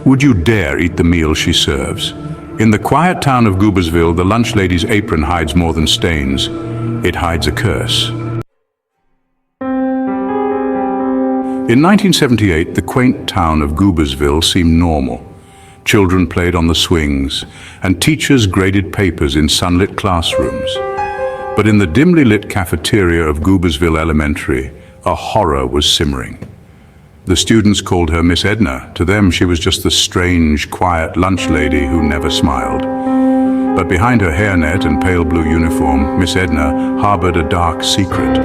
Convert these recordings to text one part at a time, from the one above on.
Would you dare eat the meal she serves? In the quiet town of Goobersville, the lunch lady's apron hides more than stains. It hides a curse. In 1978, the quaint town of Goobersville seemed normal. Children played on the swings, and teachers graded papers in sunlit classrooms. But in the dimly lit cafeteria of Goobersville Elementary, a horror was simmering. The students called her Miss Edna. To them, she was just the strange, quiet lunch lady who never smiled. But behind her hairnet and pale blue uniform, Miss Edna harbored a dark secret.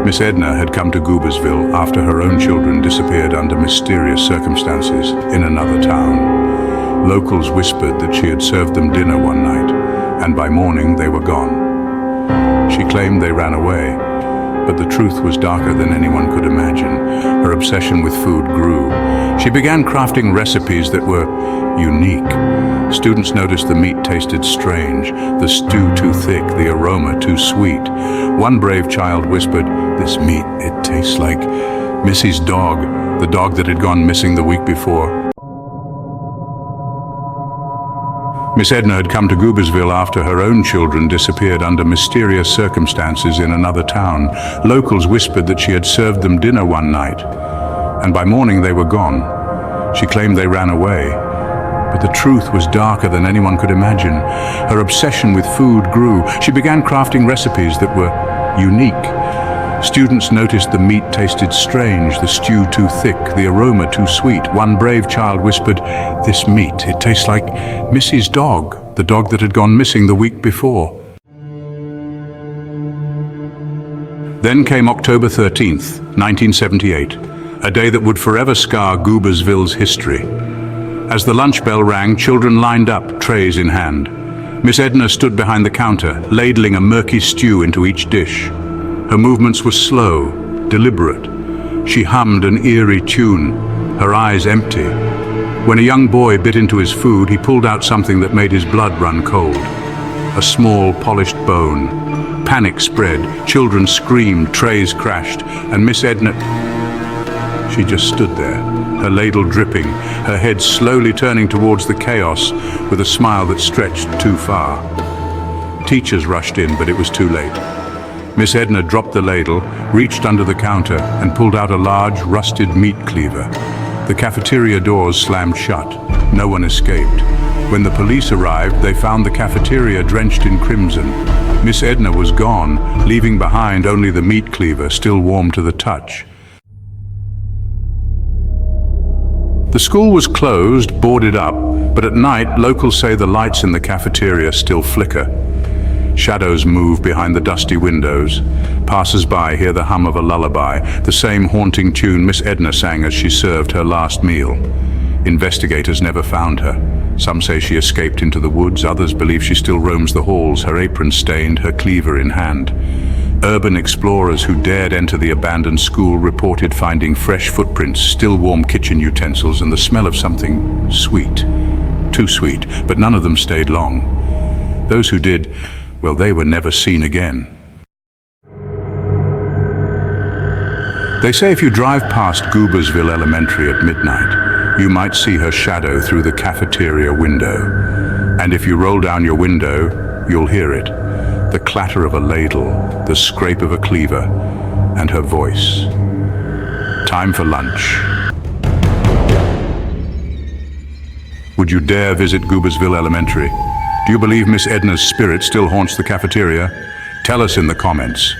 Miss Edna had come to Goobersville after her own children disappeared under mysterious circumstances in another town. Locals whispered that she had served them dinner one night, and by morning they were gone. She claimed they ran away, but the truth was darker than anyone could imagine. Her obsession with food grew. She began crafting recipes that were unique. Students noticed the meat tasted strange, the stew too thick, the aroma too sweet. One brave child whispered, "This meat, it tastes like Missy's dog, the dog that had gone missing the week before." Miss Edna had come to Goobersville after her own children disappeared under mysterious circumstances in another town. Locals whispered that she had served them dinner one night, and by morning they were gone. She claimed they ran away, but the truth was darker than anyone could imagine. Her obsession with food grew. She began crafting recipes that were unique. Students noticed the meat tasted strange, the stew too thick, the aroma too sweet. One brave child whispered, "This meat, it tastes like Missy's dog, the dog that had gone missing the week before." Then came October 13th, 1978, a day that would forever scar Goobersville's history. As the lunch bell rang, children lined up, trays in hand. Miss Edna stood behind the counter, ladling a murky stew into each dish. Her movements were slow, deliberate. She hummed an eerie tune, her eyes empty. When a young boy bit into his food, he pulled out something that made his blood run cold. A small, polished bone. Panic spread, children screamed, trays crashed, and Miss Edna... She just stood there, her ladle dripping, her head slowly turning towards the chaos with a smile that stretched too far. Teachers rushed in, but it was too late. Miss Edna dropped the ladle, reached under the counter, and pulled out a large, rusted meat cleaver. The cafeteria doors slammed shut. No one escaped. When the police arrived, they found the cafeteria drenched in crimson. Miss Edna was gone, leaving behind only the meat cleaver, still warm to the touch. The school was closed, boarded up, but at night, locals say the lights in the cafeteria still flicker. Shadows move behind the dusty windows. Passers-by hear the hum of a lullaby, the same haunting tune Miss Edna sang as she served her last meal. Investigators never found her. Some say she escaped into the woods, others believe she still roams the halls, her apron stained, her cleaver in hand. Urban explorers who dared enter the abandoned school reported finding fresh footprints, still warm kitchen utensils, and the smell of something sweet. Too sweet, but none of them stayed long. Those who did, well, they were never seen again. They say if you drive past Goobersville Elementary at midnight, you might see her shadow through the cafeteria window. And if you roll down your window, you'll hear it. The clatter of a ladle, the scrape of a cleaver, and her voice. Time for lunch. Would you dare visit Goobersville Elementary? Do you believe Miss Edna's spirit still haunts the cafeteria? Tell us in the comments,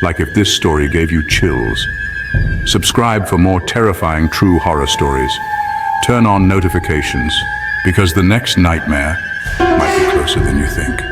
like if this story gave you chills. Subscribe for more terrifying true horror stories. Turn on notifications, because the next nightmare might be closer than you think.